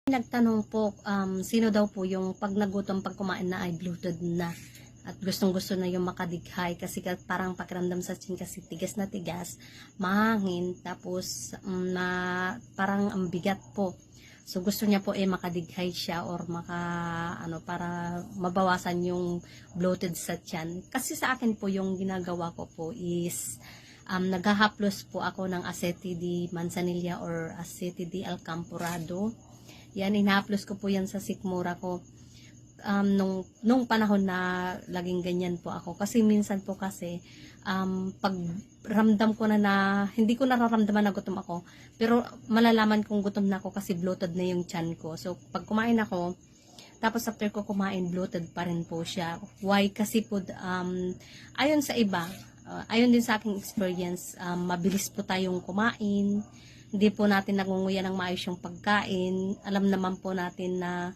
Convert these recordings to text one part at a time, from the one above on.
Nagtanong po, sino daw po yung pag nagutom pag kumain na ay bloated na at gustong gusto na yung makadighay kasi parang pakiramdam sa chin kasi tigas na tigas, mahangin, tapos na parang ang bigat po. So gusto niya po makadighay siya or para mabawasan yung bloated sa tiyan. Kasi sa akin po yung ginagawa ko po is naghahaplos po ako ng Aceti di Manzanilla or Aceti di Alcamporado. Yan, inahaplos ko po yan sa sikmura ko. Nung panahon na laging ganyan po ako. Kasi minsan po kasi, pag ramdam ko na hindi ko nararamdaman na gutom ako. Pero malalaman kong gutom na ako kasi bloated na yung tiyan ko. So, pag kumain ako, tapos after ko kumain, bloated pa rin po siya. Why? Kasi po, ayon sa iba, ayon din sa aking experience, mabilis po tayong kumain. Hindi po natin nangunguya ng maayos yung pagkain. Alam naman po natin na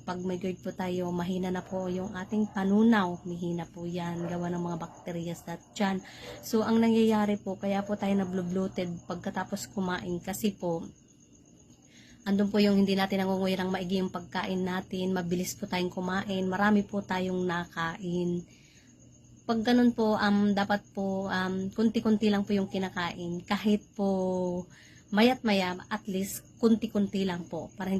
pag may GERD po tayo, mahina na po yung ating panunaw. Mahina po yan, gawa ng mga bacteria sa tiyan. So, ang nangyayari po, kaya po tayo na-bloated pagkatapos kumain. Kasi po, andun po yung hindi natin nangunguya ng maigi yung pagkain natin. Mabilis po tayong kumain. Marami po tayong nakain. Pag ganun po, dapat po, kunti-kunti lang po yung kinakain. Kahit po, mayat maya, at least, kunti-kunti lang po. Para